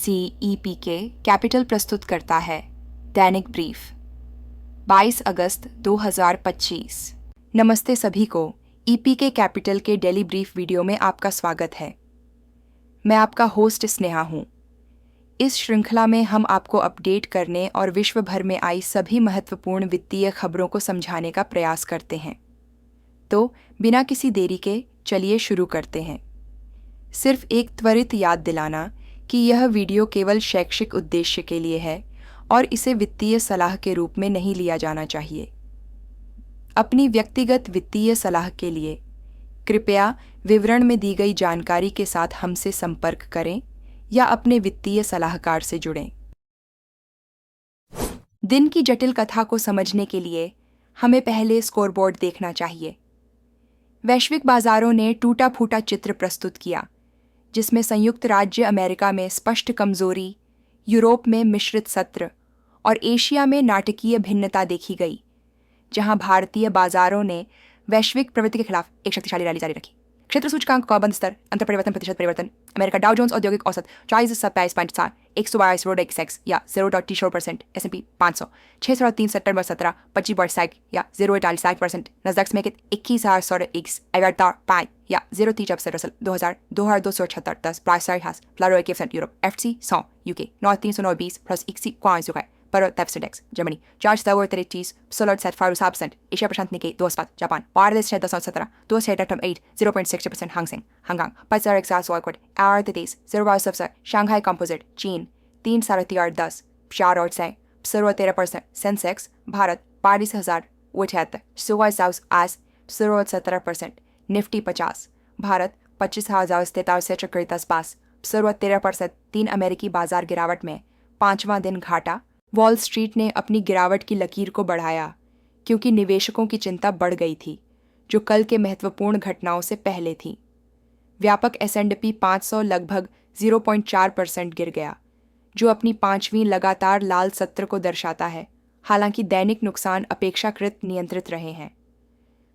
CEPK capital प्रस्तुत करता है दैनिक ब्रीफ 22 अगस्त 2025। नमस्ते सभी को EPK कैपिटल के डेली ब्रीफ वीडियो में आपका स्वागत है। मैं आपका होस्ट स्नेहा हूँ। इस श्रृंखला में हम आपको अपडेट करने और विश्व भर में आई सभी महत्वपूर्ण वित्तीय खबरों को समझाने का प्रयास करते हैं। तो बिना किसी देरी के चलिए शुरू करते हैं। सिर्फ एक त्वरित याद दिलाना कि यह वीडियो केवल शैक्षिक उद्देश्य के लिए है और इसे वित्तीय सलाह के रूप में नहीं लिया जाना चाहिए। अपनी व्यक्तिगत वित्तीय सलाह के लिए कृपया विवरण में दी गई जानकारी के साथ हमसे संपर्क करें या अपने वित्तीय सलाहकार से जुड़ें। दिन की जटिल कथा को समझने के लिए हमें पहले स्कोरबोर्ड देखना चाहिए। वैश्विक बाजारों ने टूटा फूटा चित्र प्रस्तुत किया, जिसमें संयुक्त राज्य अमेरिका में स्पष्ट कमजोरी, यूरोप में मिश्रित सत्र और एशिया में नाटकीय भिन्नता देखी गई, जहां भारतीय बाजारों ने वैश्विक प्रवृत्ति के खिलाफ एक शक्तिशाली रैली जारी रखी। क्षेत्र सूचकांक का बंद स्तर अंतर परिवर्तन प्रतिशत परिवर्तन अमेरिका डाउ जोन्स औद्योगिक औसत 40.27 122 या 0.34%, S&P 500 6.3 25 बरसाइक या 0.48%, नज़दक्स में 21,100 एवर्टार पाई या 0.30 रसल 2,276 10 प्राइस हास फ्लारो 1% Europe FTSE 100 UK 9,320 plus XC coins UK पर Index Germany 4,30 Asia Prashant Nikkei 2 Japan Bangladesh 10.17 2.8 0.60% Hang Seng Hangang 5,000 Soyquat Days 0.7 Shanghai Composite चीन 3,10 4 0.13% Sensex Bharat 22,078 South as 0.17% Nifty 50 Bharat 25,43 पास 0.13%। 3 अमेरिकी बाजार गिरावट में 5वां दिन घाटा। वॉल स्ट्रीट ने अपनी गिरावट की लकीर को बढ़ाया क्योंकि निवेशकों की चिंता बढ़ गई थी, जो कल के महत्वपूर्ण घटनाओं से पहले थी। व्यापक S&P 500 लगभग 0.4% गिर गया, जो अपनी 5वीं लगातार लाल सत्र को दर्शाता है। हालांकि दैनिक नुकसान अपेक्षाकृत नियंत्रित रहे हैं।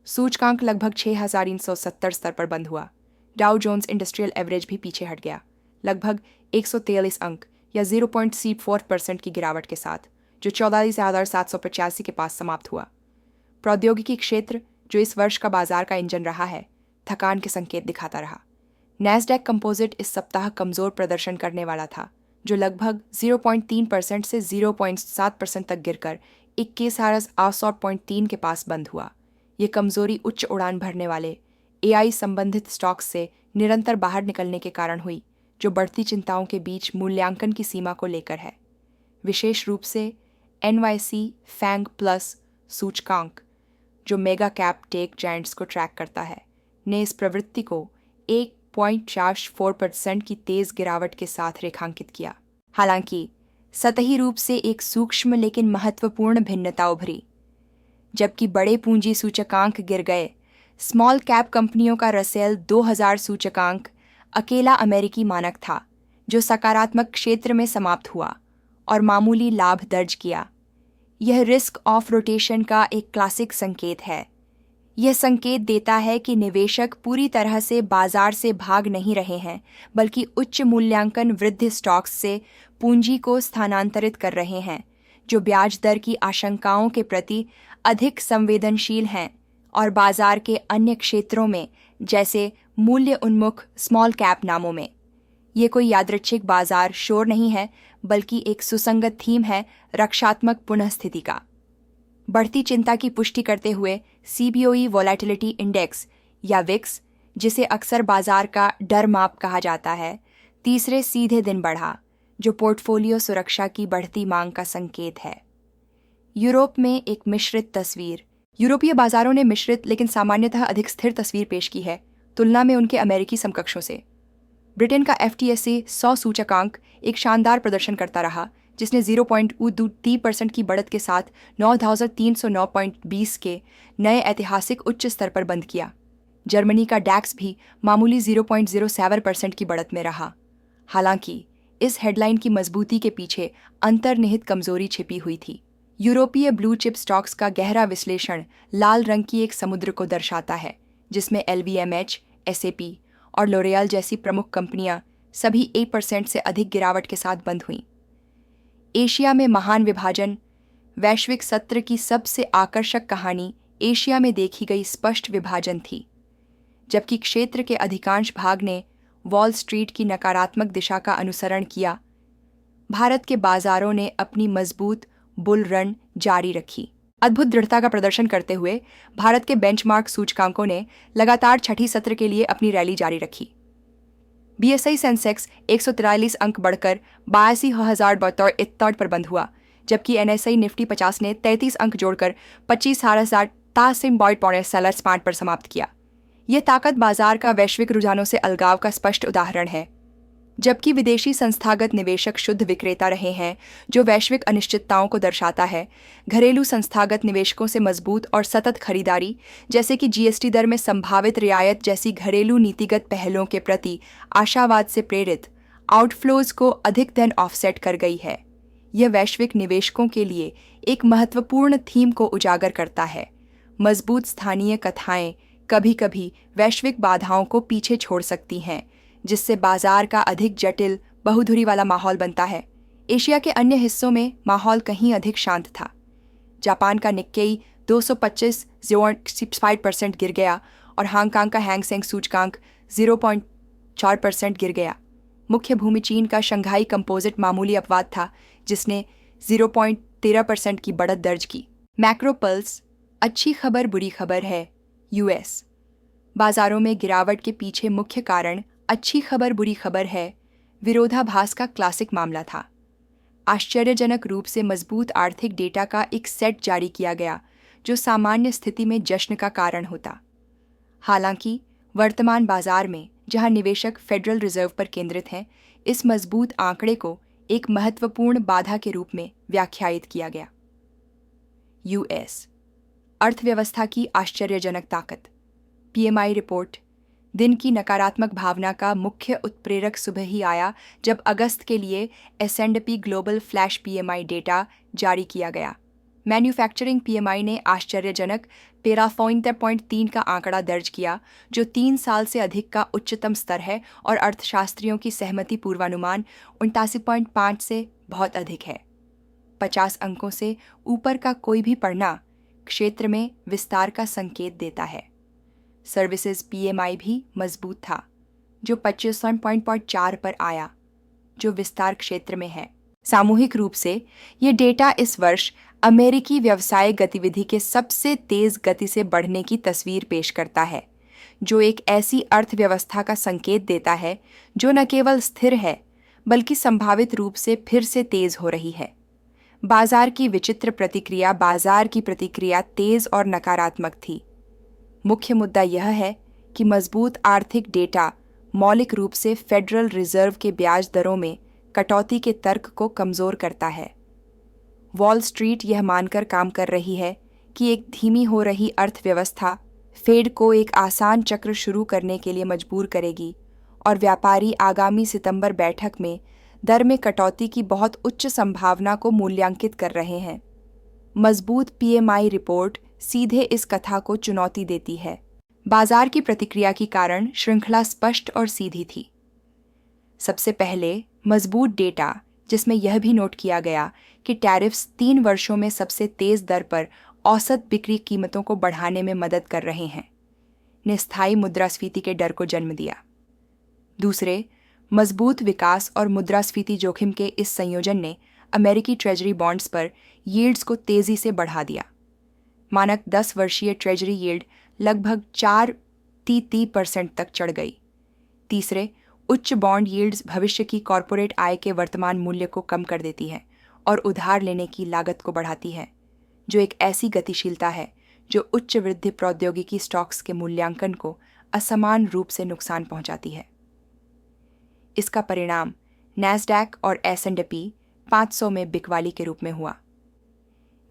सूचकांक लगभग 6,370 स्तर पर बंद हुआ। डाउ जोन्स इंडस्ट्रियल एवरेज भी पीछे हट गया, लगभग 143 अंक या 0.34% की गिरावट के साथ, जो 14,785 के पास समाप्त हुआ। प्रौद्योगिकी क्षेत्र, जो इस वर्ष का बाजार का इंजन रहा है, थकान के संकेत दिखाता रहा। नैस्डैक कंपोजिट इस सप्ताह कमजोर प्रदर्शन करने वाला था, जो लगभग 0.3% से 0.7% तक गिरकर 21,803 के पास बंद हुआ। ये कमजोरी उच्च उड़ान भरने वाले AI संबंधित स्टॉक्स से निरंतर बाहर निकलने के कारण हुई, जो बढ़ती चिंताओं के बीच मूल्यांकन की सीमा को लेकर है। विशेष रूप से NYSE FANG प्लस सूचकांक, जो मेगा कैप टेक जायंट्स को ट्रैक करता है, ने इस प्रवृत्ति को 1.44% की तेज गिरावट के साथ रेखांकित किया। हालांकि सतही रूप से एक सूक्ष्म लेकिन महत्वपूर्ण भिन्नता उभरी। जबकि बड़े पूंजी सूचकांक गिर गए, स्मॉल कैप कंपनियों का रसेल 2000 सूचकांक अकेला अमेरिकी मानक था, जो सकारात्मक क्षेत्र में समाप्त हुआ और मामूली लाभ दर्ज किया। यह रिस्क ऑफ रोटेशन का एक क्लासिक संकेत है। यह संकेत देता है कि निवेशक पूरी तरह से बाजार से भाग नहीं रहे हैं, बल्कि उच्च मूल्यांकन वृद्धि स्टॉक्स से पूंजी को स्थानांतरित कर रहे हैं, जो ब्याज दर की आशंकाओं के प्रति अधिक संवेदनशील हैं और बाजार के अन्य क्षेत्रों में, जैसे मूल्य उन्मुख स्मॉल कैप नामों में। ये कोई यादृच्छिक बाजार शोर नहीं है, बल्कि एक सुसंगत थीम है रक्षात्मक पुनःस्थिति का। बढ़ती चिंता की पुष्टि करते हुए CBOE वोलेटिलिटी इंडेक्स या विक्स, जिसे अक्सर बाजार का डर माप कहा जाता है, तीसरे सीधे दिन बढ़ा, जो पोर्टफोलियो सुरक्षा की बढ़ती मांग का संकेत है। यूरोप में एक मिश्रित तस्वीर। यूरोपीय बाजारों ने मिश्रित लेकिन सामान्यतः अधिक स्थिर तस्वीर पेश की है, तुलना में उनके अमेरिकी समकक्षों से। ब्रिटेन का FTSE 100 सूचकांक एक शानदार प्रदर्शन करता रहा, जिसने 0.23% की बढ़त के साथ 9,309.20 के नए ऐतिहासिक उच्च स्तर पर बंद किया। जर्मनी का डैक्स भी मामूली 0.07% की बढ़त में रहा। हालांकि इस हेडलाइन की मजबूती के पीछे अंतर्निहित कमजोरी छिपी हुई थी। यूरोपीय ब्लू चिप स्टॉक्स का गहरा विश्लेषण लाल रंग की एक समुद्र को दर्शाता है, जिसमें LVMH, SAP और लोरियल जैसी प्रमुख कंपनियां सभी 1% से अधिक गिरावट के साथ बंद हुई। एशिया में महान विभाजन वैश्विक सत्र की सबसे आकर्षक कहानी एशिया में देखी गई स्पष्ट विभाजन थी। जबकि क्षेत्र के अधिकांश भाग ने वॉल स्ट्रीट की नकारात्मक दिशा का अनुसरण किया, भारत के बाजारों ने अपनी मजबूत बुल रन जारी रखी। अद्भुत दृढ़ता का प्रदर्शन करते हुए भारत के बेंचमार्क सूचकांकों ने लगातार छठी सत्र के लिए अपनी रैली जारी रखी। बीएसई सेंसेक्स 143 अंक बढ़कर 82,072 पर बंद हुआ, जबकि एनएसई निफ्टी 50 ने 33 अंक जोड़कर 25,000 पर समाप्त किया। यह ताकत बाजार का वैश्विक रुझानों से अलगाव का स्पष्ट उदाहरण है। जबकि विदेशी संस्थागत निवेशक शुद्ध विक्रेता रहे हैं, जो वैश्विक अनिश्चितताओं को दर्शाता है, घरेलू संस्थागत निवेशकों से मजबूत और सतत खरीदारी, जैसे कि जीएसटी दर में संभावित रियायत जैसी घरेलू नीतिगत पहलों के प्रति आशावाद से प्रेरित आउटफ्लोज को अधिक धन ऑफसेट कर गई है। यह वैश्विक निवेशकों के लिए एक महत्वपूर्ण थीम को उजागर करता है। मजबूत स्थानीय कथाएं कभी कभी वैश्विक बाधाओं को पीछे छोड़ सकती हैं, जिससे बाजार का अधिक जटिल बहुधुरी वाला माहौल बनता है। एशिया के अन्य हिस्सों में माहौल कहीं अधिक शांत था। जापान का निक्केई 225.5% गिर गया और हांगकांग का हैंग सेंग सूचकांक 0.4% गिर गया। मुख्य भूमि चीन का शंघाई कंपोजिट मामूली अपवाद था, जिसने 0.13% की बढ़त दर्ज की। मैक्रो पल्स, अच्छी खबर बुरी खबर है। यूएस बाजारों में गिरावट के पीछे मुख्य कारण अच्छी खबर बुरी खबर है विरोधाभास का क्लासिक मामला था। आश्चर्यजनक रूप से मजबूत आर्थिक डेटा का एक सेट जारी किया गया, जो सामान्य स्थिति में जश्न का कारण होता। हालांकि वर्तमान बाजार में, जहां निवेशक फेडरल रिजर्व पर केंद्रित हैं, इस मजबूत आंकड़े को एक महत्वपूर्ण बाधा के रूप में व्याख्यायित किया गया। यूएस अर्थव्यवस्था की आश्चर्यजनक ताकत। PMI report. दिन की नकारात्मक भावना का मुख्य उत्प्रेरक सुबह ही आया जब अगस्त के लिए एस&पी ग्लोबल फ्लैश पीएमआई डेटा जारी किया गया। मैन्युफैक्चरिंग पीएमआई ने आश्चर्यजनक 13.3 का आंकड़ा दर्ज किया, जो 3 साल से अधिक का उच्चतम स्तर है और अर्थशास्त्रियों की सहमति पूर्वानुमान 89.5 से बहुत अधिक है। 50 अंकों से ऊपर का कोई भी पढ़ना क्षेत्र में विस्तार का संकेत देता है। सर्विसेज पीएमआई भी मजबूत था, जो 25.4 पर आया, जो विस्तार क्षेत्र में है। सामूहिक रूप से ये डेटा इस वर्ष अमेरिकी व्यवसाय गतिविधि के सबसे तेज गति से बढ़ने की तस्वीर पेश करता है, जो एक ऐसी अर्थव्यवस्था का संकेत देता है जो न केवल स्थिर है, बल्कि संभावित रूप से फिर से तेज हो रही है। बाजार की विचित्र प्रतिक्रिया, बाजार की प्रतिक्रिया तेज और नकारात्मक थी। मुख्य मुद्दा यह है कि मजबूत आर्थिक डेटा मौलिक रूप से फेडरल रिजर्व के ब्याज दरों में कटौती के तर्क को कमजोर करता है। वॉल स्ट्रीट यह मानकर काम कर रही है कि एक धीमी हो रही अर्थव्यवस्था फेड को एक आसान चक्र शुरू करने के लिए मजबूर करेगी, और व्यापारी आगामी सितंबर बैठक में दर में कटौती की बहुत उच्च संभावना को मूल्यांकित कर रहे हैं। मजबूत पीएमआई रिपोर्ट सीधे इस कथा को चुनौती देती है। बाजार की प्रतिक्रिया के कारण श्रृंखला स्पष्ट और सीधी थी। सबसे पहले मजबूत डेटा, जिसमें यह भी नोट किया गया कि टैरिफ्स 3 वर्षों में सबसे तेज दर पर औसत बिक्री कीमतों को बढ़ाने में मदद कर रहे हैं, ने स्थायी मुद्रास्फीति के डर को जन्म दिया। दूसरे, मजबूत विकास और मुद्रास्फीति जोखिम के इस संयोजन ने अमेरिकी ट्रेजरी बॉन्ड्स पर यील्ड्स को तेजी से बढ़ा दिया। मानक 10 वर्षीय ट्रेजरी यील्ड लगभग 4% तक चढ़ गई। तीसरे, उच्च बॉन्ड यील्ड्स भविष्य की कॉरपोरेट आय के वर्तमान मूल्य को कम कर देती हैं और उधार लेने की लागत को बढ़ाती है, जो एक ऐसी गतिशीलता है जो उच्च वृद्धि प्रौद्योगिकी स्टॉक्स के मूल्यांकन को असमान रूप से नुकसान पहुंचाती है। इसका परिणाम नैस्डैक और एस&पी 500 में बिकवाली के रूप में हुआ।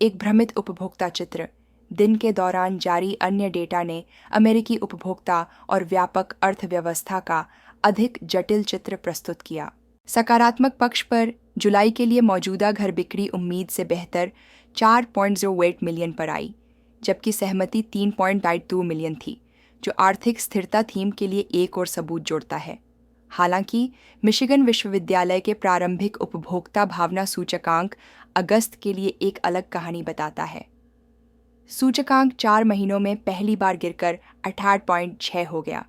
एक भ्रमित उपभोक्ता चित्र। दिन के दौरान जारी अन्य डेटा ने अमेरिकी उपभोक्ता और व्यापक अर्थव्यवस्था का अधिक जटिल चित्र प्रस्तुत किया। सकारात्मक पक्ष पर जुलाई के लिए मौजूदा घर बिक्री उम्मीद से बेहतर 4.08 मिलियन पर आई, जबकि सहमति 3.92 मिलियन थी, जो आर्थिक स्थिरता थीम के लिए एक और सबूत जोड़ता है। हालांकि मिशिगन विश्वविद्यालय के प्रारंभिक उपभोक्ता भावना सूचकांक अगस्त के लिए एक अलग कहानी बताता है। सूचकांक 4 महीनों में पहली बार गिरकर 68.6 हो गया,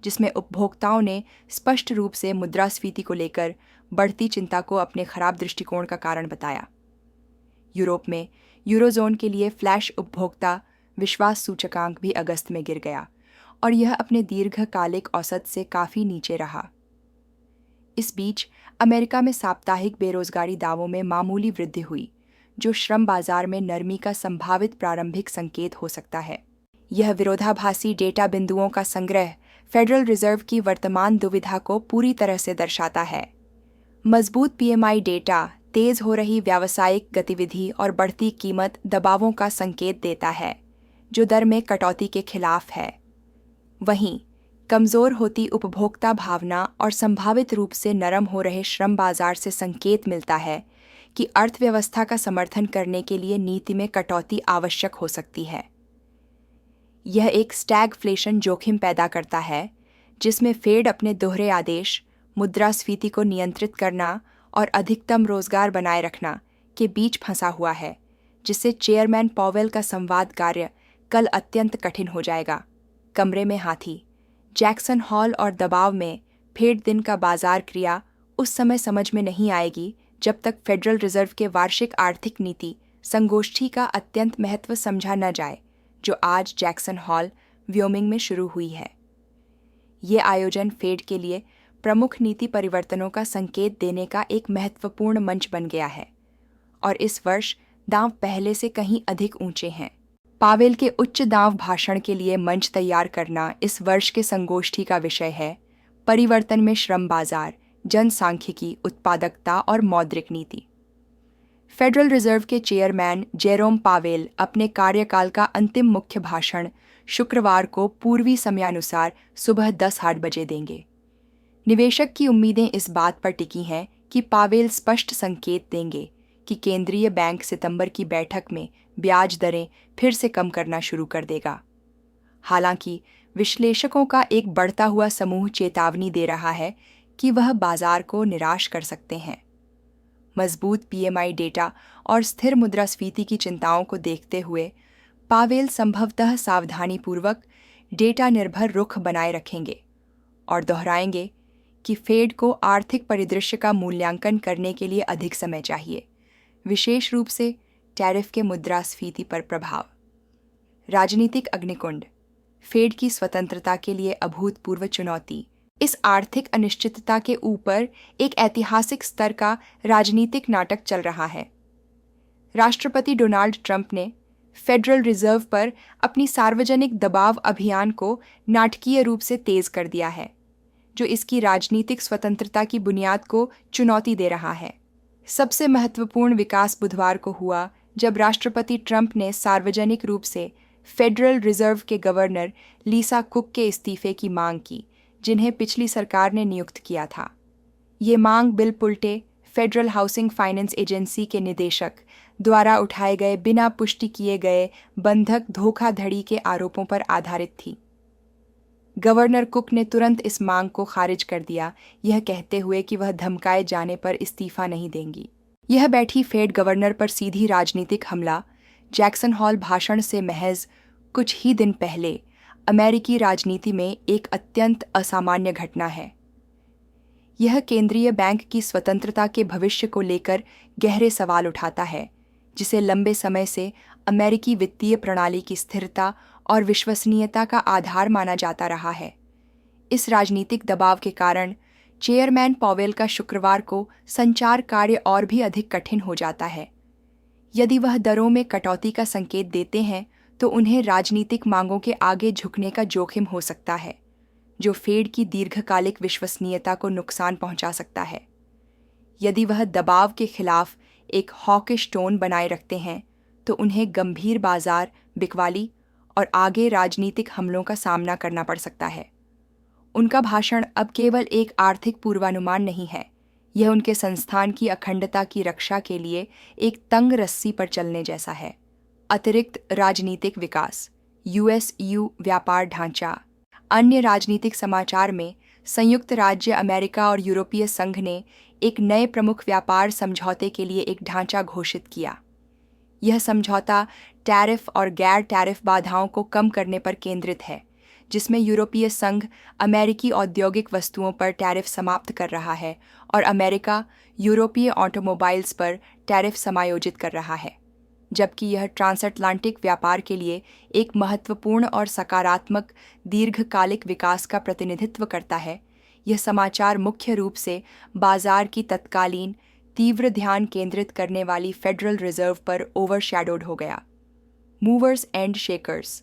जिसमें उपभोक्ताओं ने स्पष्ट रूप से मुद्रास्फीति को लेकर बढ़ती चिंता को अपने खराब दृष्टिकोण का कारण बताया। यूरोप में यूरोजोन के लिए फ्लैश उपभोक्ता विश्वास सूचकांक भी अगस्त में गिर गया और यह अपने दीर्घकालिक औसत से काफी नीचे रहा। इस बीच अमेरिका में साप्ताहिक बेरोजगारी दावों में मामूली वृद्धि हुई, जो श्रम बाजार में नरमी का संभावित प्रारंभिक संकेत हो सकता है। यह विरोधाभासी डेटा बिंदुओं का संग्रह फेडरल रिजर्व की वर्तमान दुविधा को पूरी तरह से दर्शाता है। मजबूत पीएमआई डेटा तेज हो रही व्यावसायिक गतिविधि और बढ़ती कीमत दबावों का संकेत देता है, जो दर में कटौती के खिलाफ है। वहीं कमजोर होती उपभोक्ता भावना और संभावित रूप से नरम हो रहे श्रम बाजार से संकेत मिलता है कि अर्थव्यवस्था का समर्थन करने के लिए नीति में कटौती आवश्यक हो सकती है। यह एक स्टैगफ्लेशन जोखिम पैदा करता है, जिसमें फेड अपने दोहरे आदेश मुद्रास्फीति को नियंत्रित करना और अधिकतम रोजगार बनाए रखना के बीच फंसा हुआ है, जिससे चेयरमैन पॉवेल का संवाद कार्य कल अत्यंत कठिन हो जाएगा। कमरे में हाथी, जैक्सन हॉल और दबाव में फेड दिन का बाजार क्रिया उस समय समझ में नहीं आएगी जब तक फेडरल रिजर्व के वार्षिक आर्थिक नीति संगोष्ठी का अत्यंत महत्व समझा न जाए, जो आज जैक्सन हॉल, व्योमिंग में शुरू हुई है। ये आयोजन फेड के लिए प्रमुख नीति परिवर्तनों का संकेत देने का एक महत्वपूर्ण मंच बन गया है और इस वर्ष दांव पहले से कहीं अधिक ऊंचे हैं। पावेल के उच्च दांव भाषण के लिए मंच तैयार करना इस वर्ष के संगोष्ठी का विषय है। परिवर्तन में श्रम बाजार, जनसांख्यिकी, उत्पादकता और मौद्रिक नीति। फेडरल रिजर्व के चेयरमैन जेरोम पावेल अपने कार्यकाल का अंतिम मुख्य भाषण शुक्रवार को पूर्वी समयानुसार सुबह 10:08 बजे देंगे। निवेशक की उम्मीदें इस बात पर टिकी हैं कि पावेल स्पष्ट संकेत देंगे कि केंद्रीय बैंक सितंबर की बैठक में ब्याज दरें फिर से कम करना शुरू कर देगा। हालांकि विश्लेषकों का एक बढ़ता हुआ समूह चेतावनी दे रहा है कि वह बाजार को निराश कर सकते हैं। मजबूत पीएमआई डेटा और स्थिर मुद्रास्फीति की चिंताओं को देखते हुए पावेल संभवतः सावधानीपूर्वक डेटा निर्भर रुख बनाए रखेंगे और दोहराएंगे कि फेड को आर्थिक परिदृश्य का मूल्यांकन करने के लिए अधिक समय चाहिए, विशेष रूप से टैरिफ के मुद्रास्फीति पर प्रभाव। राजनीतिक अग्निकुंड, फेड की स्वतंत्रता के लिए अभूतपूर्व चुनौती। इस आर्थिक अनिश्चितता के ऊपर एक ऐतिहासिक स्तर का राजनीतिक नाटक चल रहा है। राष्ट्रपति डोनाल्ड ट्रंप ने फेडरल रिजर्व पर अपनी सार्वजनिक दबाव अभियान को नाटकीय रूप से तेज कर दिया है, जो इसकी राजनीतिक स्वतंत्रता की बुनियाद को चुनौती दे रहा है। सबसे महत्वपूर्ण विकास बुधवार को हुआ जब राष्ट्रपति ट्रंप ने सार्वजनिक रूप से फेडरल रिजर्व के गवर्नर लीसा कुक के इस्तीफे की मांग की, जिन्हें पिछली सरकार ने नियुक्त किया था। ये मांग Bill Pulte, federal housing finance agency के निदेशक द्वारा उठाए गए बिना पुष्टि किए गए बंधक धोखाधड़ी के आरोपों पर आधारित थी। गवर्नर कुक ने तुरंत इस मांग को खारिज कर दिया, यह कहते हुए कि वह धमकाए जाने पर इस्तीफा नहीं देंगी। यह बैठी फेड गवर्नर पर सीधी राजनीतिक हमला जैक्सन हॉल भाषण से महज कुछ ही दिन पहले अमेरिकी राजनीति में एक अत्यंत असामान्य घटना है। यह केंद्रीय बैंक की स्वतंत्रता के भविष्य को लेकर गहरे सवाल उठाता है, जिसे लंबे समय से अमेरिकी वित्तीय प्रणाली की स्थिरता और विश्वसनीयता का आधार माना जाता रहा है। इस राजनीतिक दबाव के कारण चेयरमैन पॉवेल का शुक्रवार को संचार कार्य और भी अधिक कठिन हो जाता है। यदि वह दरों में कटौती का संकेत देते हैं तो उन्हें राजनीतिक मांगों के आगे झुकने का जोखिम हो सकता है, जो फेड की दीर्घकालिक विश्वसनीयता को नुकसान पहुंचा सकता है। यदि वह दबाव के खिलाफ एक हॉकिश टोन बनाए रखते हैं तो उन्हें गंभीर बाजार बिकवाली और आगे राजनीतिक हमलों का सामना करना पड़ सकता है। उनका भाषण अब केवल एक आर्थिक पूर्वानुमान नहीं है, यह उनके संस्थान की अखंडता की रक्षा के लिए एक तंग रस्सी पर चलने जैसा है। अतिरिक्त राजनीतिक विकास, यूएस-यू व्यापार ढांचा। अन्य राजनीतिक समाचार में संयुक्त राज्य अमेरिका और यूरोपीय संघ ने एक नए प्रमुख व्यापार समझौते के लिए एक ढांचा घोषित किया। यह समझौता टैरिफ और गैर टैरिफ बाधाओं को कम करने पर केंद्रित है, जिसमें यूरोपीय संघ अमेरिकी औद्योगिक वस्तुओं पर टैरिफ समाप्त कर रहा है और अमेरिका यूरोपीय ऑटोमोबाइल्स पर टैरिफ समायोजित कर रहा है। जबकि यह ट्रांसअटलांटिक व्यापार के लिए एक महत्वपूर्ण और सकारात्मक दीर्घकालिक विकास का प्रतिनिधित्व करता है, यह समाचार मुख्य रूप से बाजार की तत्कालीन तीव्र ध्यान केंद्रित करने वाली फेडरल रिजर्व पर ओवरशैडोड हो गया। मूवर्स एंड शेकर्स,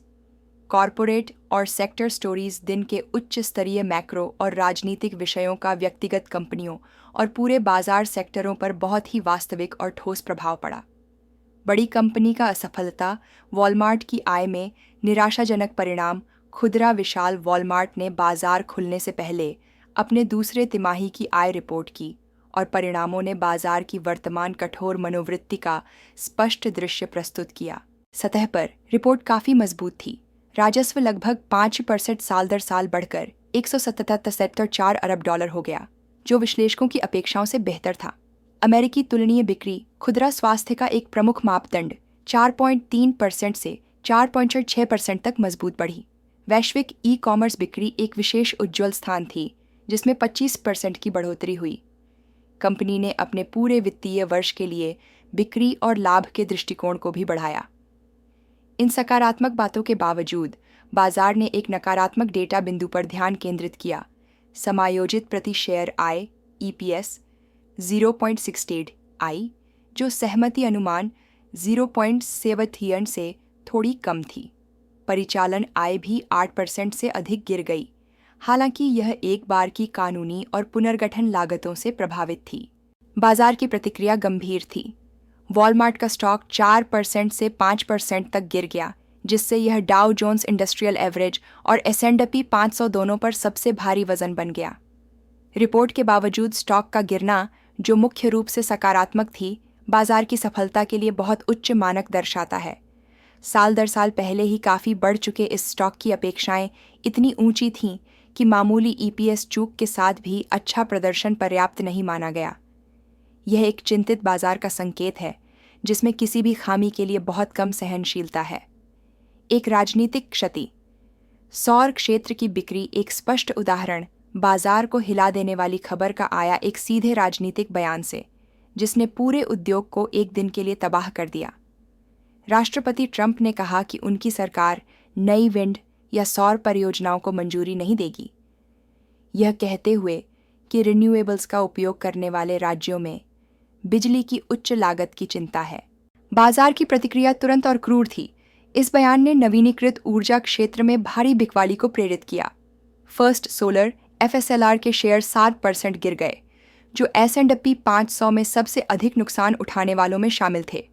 कॉरपोरेट और सेक्टर स्टोरीज दिन के उच्च स्तरीय मैक्रो और राजनीतिक विषयों का व्यक्तिगत कंपनियों और पूरे बाजार सेक्टरों पर बहुत ही वास्तविक और ठोस प्रभाव पड़ा। बड़ी कंपनी का असफलता, वॉलमार्ट की आय में निराशाजनक परिणाम। खुदरा विशाल वॉलमार्ट ने बाजार खुलने से पहले अपने दूसरे तिमाही की आय रिपोर्ट की और परिणामों ने बाजार की वर्तमान कठोर मनोवृत्ति का स्पष्ट दृश्य प्रस्तुत किया। सतह पर रिपोर्ट काफी मजबूत थी। राजस्व लगभग 5% साल दर साल बढ़कर 177.4 अरब डॉलर हो गया, जो विश्लेषकों की अपेक्षाओं से बेहतर था। अमेरिकी तुलनीय बिक्री, खुदरा स्वास्थ्य का एक प्रमुख मापदंड, 4.3% से 4.6% तक मजबूत बढ़ी। वैश्विक ई कॉमर्स बिक्री एक विशेष उज्ज्वल स्थान थी, जिसमें 25% की बढ़ोतरी हुई। कंपनी ने अपने पूरे वित्तीय वर्ष के लिए बिक्री और लाभ के दृष्टिकोण को भी बढ़ाया। इन सकारात्मक बातों के बावजूद बाजार ने एक नकारात्मक डेटा बिंदु पर ध्यान केंद्रित किया। समायोजित प्रति शेयर आय (EPS) 0.68 आई, जो सहमति अनुमान 0.73 से थोड़ी कम थी। परिचालन आय भी 8% से अधिक गिर गई, हालांकि यह एक बार की कानूनी और पुनर्गठन लागतों से प्रभावित थी। बाजार की प्रतिक्रिया गंभीर थी। वॉलमार्ट का स्टॉक 4% से 5% तक गिर गया, जिससे यह डाउ जोन्स इंडस्ट्रियल एवरेज और S&P 500 दोनों पर सबसे भारी वजन बन गया। रिपोर्ट के बावजूद स्टॉक का गिरना, जो मुख्य रूप से सकारात्मक थी, बाजार की सफलता के लिए बहुत उच्च मानक दर्शाता है। साल दर साल पहले ही काफ़ी बढ़ चुके इस स्टॉक की अपेक्षाएं इतनी ऊंची थीं कि मामूली EPS चूक के साथ भी अच्छा प्रदर्शन पर्याप्त नहीं माना गया। यह एक चिंतित बाजार का संकेत है, जिसमें किसी भी खामी के लिए बहुत कम सहनशीलता है। एक राजनीतिक क्षति, सौर क्षेत्र की बिक्री एक स्पष्ट उदाहरण। बाजार को हिला देने वाली खबर का आया एक सीधे राजनीतिक बयान से, जिसने पूरे उद्योग को एक दिन के लिए तबाह कर दिया। राष्ट्रपति ट्रंप ने कहा कि उनकी सरकार नई विंड या सौर परियोजनाओं को मंजूरी नहीं देगी, यह कहते हुए कि रिन्यूएबल्स का उपयोग करने वाले राज्यों में बिजली की उच्च लागत की चिंता है। बाजार की प्रतिक्रिया तुरंत और क्रूर थी। इस बयान ने नवीनीकृत ऊर्जा क्षेत्र में भारी बिकवाली को प्रेरित किया। फर्स्ट सोलर FSLR के शेयर 7% गिर गए, जो S&P 500 में सबसे अधिक नुकसान उठाने वालों में शामिल थे।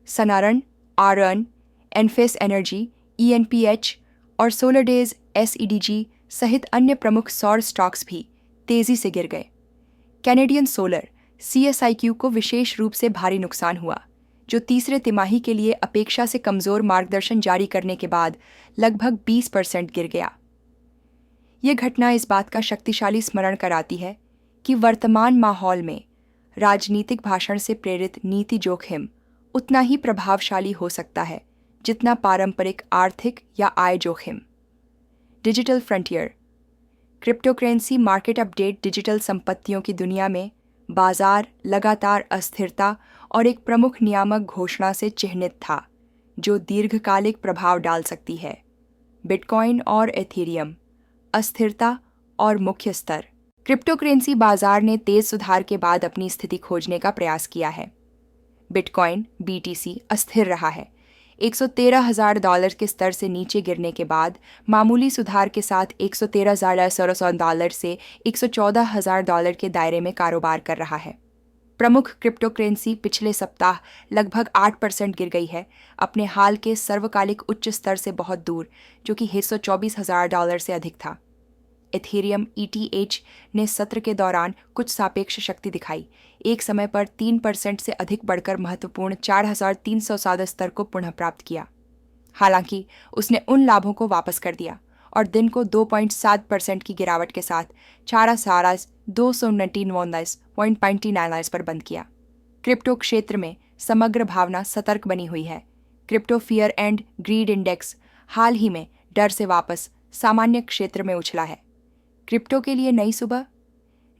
सनारन, आरन, एनफेस एनर्जी, ENPH और सोलरडेज SEDG सहित अन्य प्रमुख सौर स्टॉक्स भी तेजी से गिर गए। कैनेडियन सोलर CSIQ को विशेष रूप से भारी नुकसान हुआ, जो तीसरे तिमाही के लिए अपेक्षा से कमजोर मार्गदर्शन जारी करने के बाद लगभग 20% गिर गया। यह घटना इस बात का शक्तिशाली स्मरण कराती है कि वर्तमान माहौल में राजनीतिक भाषण से प्रेरित नीति जोखिम उतना ही प्रभावशाली हो सकता है जितना पारंपरिक आर्थिक या आय जोखिम। Digital frontier, cryptocurrency market update digital संपत्तियों की दुनिया में बाजार लगातार अस्थिरता और एक प्रमुख नियामक घोषणा से चिह्नित था, जो दीर्घकालिक प्रभाव डाल सकती है। बिटकॉइन और एथेरियम, अस्थिरता और मुख्य स्तर। क्रिप्टोकरेंसी बाजार ने तेज सुधार के बाद अपनी स्थिति खोजने का प्रयास किया है। बिटकॉइन BTC अस्थिर रहा है, $113,000 के स्तर से नीचे गिरने के बाद मामूली सुधार के साथ $113,700 से $114,000 के दायरे में कारोबार कर रहा है। प्रमुख क्रिप्टोकरेंसी पिछले सप्ताह लगभग 8% गिर गई है, अपने हाल के सर्वकालिक उच्च स्तर से बहुत दूर, जो कि $124,000 से अधिक था। एथेरियम ETH ने सत्र के दौरान कुछ सापेक्ष शक्ति दिखाई, एक समय पर 3% से अधिक बढ़कर महत्वपूर्ण 4,300 स्तर को पुनः प्राप्त किया। हालांकि उसने उन लाभों को वापस कर दिया और दिन को 2.7% की गिरावट के साथ 4,299.29 पर बंद किया। क्रिप्टो क्षेत्र में समग्र भावना सतर्क बनी हुई है। Crypto fear and greed index हाल ही में डर से वापस सामान्य क्षेत्र में उछला है। क्रिप्टो के लिए नई सुबह।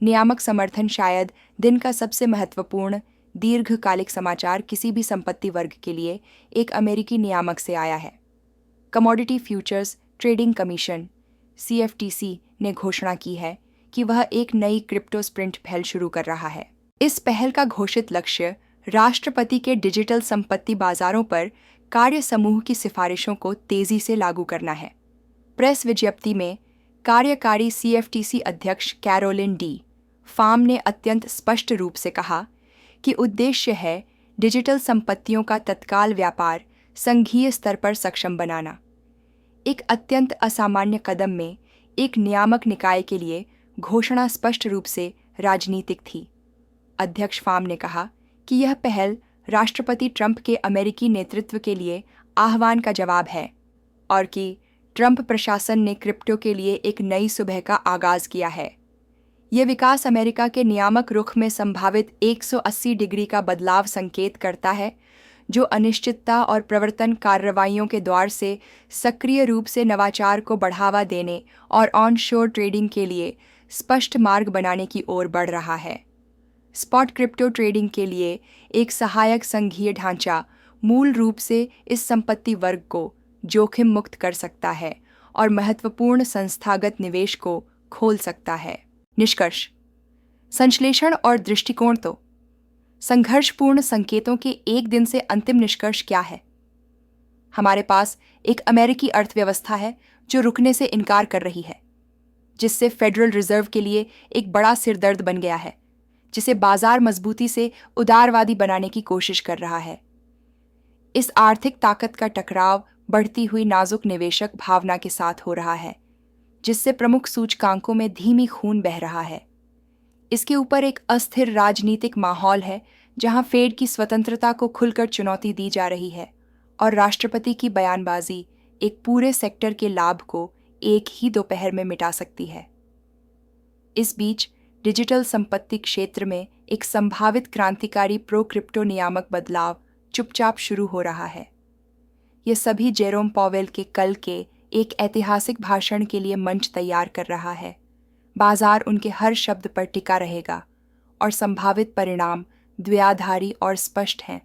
नियामक समर्थन शायद दिन का सबसे महत्वपूर्ण दीर्घकालिक समाचार किसी भी संपत्ति वर्ग के लिए एक अमेरिकी नियामक से आया है। Commodity futures trading commission (CFTC) ने घोषणा की है कि वह एक नई क्रिप्टो स्प्रिंट पहल शुरू कर रहा है। इस पहल का घोषित लक्ष्य राष्ट्रपति के डिजिटल संपत्ति बाजारों पर कार्य समूह की सिफारिशों को तेजी से लागू करना है। प्रेस विज्ञप्ति में कार्यकारी CFTC अध्यक्ष कैरोलिन डी फार्म ने अत्यंत स्पष्ट रूप से कहा कि उद्देश्य है डिजिटल संपत्तियों का तत्काल व्यापार संघीय स्तर पर सक्षम बनाना। एक अत्यंत असामान्य कदम में एक नियामक निकाय के लिए घोषणा स्पष्ट रूप से राजनीतिक थी। अध्यक्ष फार्म ने कहा कि यह पहल राष्ट्रपति ट्रंप के अमेरिकी नेतृत्व के लिए आह्वान का जवाब है और कि ट्रंप प्रशासन ने क्रिप्टो के लिए एक नई सुबह का आगाज किया है। यह विकास अमेरिका के नियामक रुख में संभावित 180 डिग्री का बदलाव संकेत करता है, जो अनिश्चितता और प्रवर्तन कार्रवाइयों के द्वार से सक्रिय रूप से नवाचार को बढ़ावा देने और ऑनशोर ट्रेडिंग के लिए स्पष्ट मार्ग बनाने की ओर बढ़ रहा है। स्पॉट क्रिप्टो ट्रेडिंग के लिए एक सहायक संघीय ढांचा मूल रूप से इस संपत्ति वर्ग को जोखिम मुक्त कर सकता है और महत्वपूर्ण संस्थागत निवेश को खोल सकता है। निष्कर्ष, संश्लेषण और दृष्टिकोण। तो संघर्षपूर्ण संकेतों के एक दिन से अंतिम निष्कर्ष क्या है? हमारे पास एक अमेरिकी अर्थव्यवस्था है जो रुकने से इनकार कर रही है, जिससे फेडरल रिजर्व के लिए एक बड़ा सिरदर्द बन गया है, जिसे बाजार मजबूती से उदारवादी बनाने की कोशिश कर रहा है। इस आर्थिक ताकत का टकराव बढ़ती हुई नाजुक निवेशक भावना के साथ हो रहा है, जिससे प्रमुख सूचकांकों में धीमी खून बह रहा है। इसके ऊपर एक अस्थिर राजनीतिक माहौल है, जहां फेड की स्वतंत्रता को खुलकर चुनौती दी जा रही है और राष्ट्रपति की बयानबाजी एक पूरे सेक्टर के लाभ को एक ही दोपहर में मिटा सकती है। इस बीच डिजिटल संपत्ति क्षेत्र में एक संभावित क्रांतिकारी प्रो क्रिप्टो नियामक बदलाव चुपचाप शुरू हो रहा है। यह सभी जेरोम पॉवेल के कल के एक ऐतिहासिक भाषण के लिए मंच तैयार कर रहा है। बाजार उनके हर शब्द पर टिका रहेगा और संभावित परिणाम द्विआधारी और स्पष्ट हैं।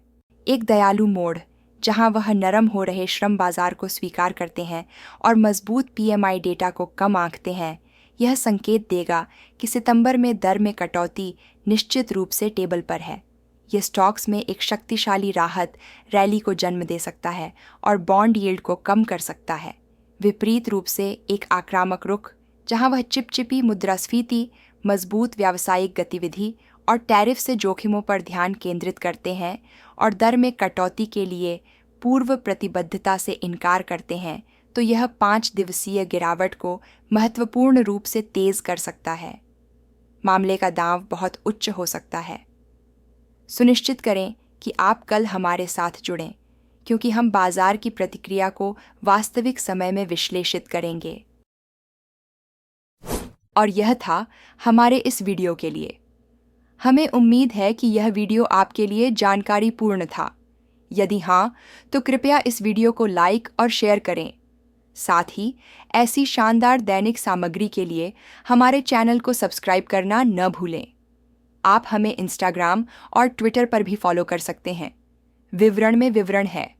एक दयालु मोड़, जहां वह नरम हो रहे श्रम बाजार को स्वीकार करते हैं और मजबूत PMI डेटा को कम आंकते हैं, यह संकेत देगा कि सितंबर में दर में कटौती निश्चित रूप से टेबल पर है। यह स्टॉक्स में एक शक्तिशाली राहत रैली को जन्म दे सकता है और बॉन्ड यील्ड को कम कर सकता है। विपरीत रूप से एक आक्रामक रुख, जहां वह चिपचिपी मुद्रास्फीति, मजबूत व्यावसायिक गतिविधि और टैरिफ से जोखिमों पर ध्यान केंद्रित करते हैं और दर में कटौती के लिए पूर्व प्रतिबद्धता से इनकार करते हैं, तो यह 5 दिवसीय गिरावट को महत्वपूर्ण रूप से तेज कर सकता है। मामले का दांव बहुत उच्च हो सकता है। सुनिश्चित करें कि आप कल हमारे साथ जुड़ें, क्योंकि हम बाजार की प्रतिक्रिया को वास्तविक समय में विश्लेषित करेंगे। और यह था हमारे इस वीडियो के लिए। हमें उम्मीद है कि यह वीडियो आपके लिए जानकारीपूर्ण था। यदि हाँ, तो कृपया इस वीडियो को लाइक और शेयर करें। साथ ही ऐसी शानदार दैनिक सामग्री के लिए हमारे चैनल को सब्सक्राइब करना न भूलें। आप हमें इंस्टाग्राम और ट्विटर पर भी फॉलो कर सकते हैं। विवरण में विवरण है।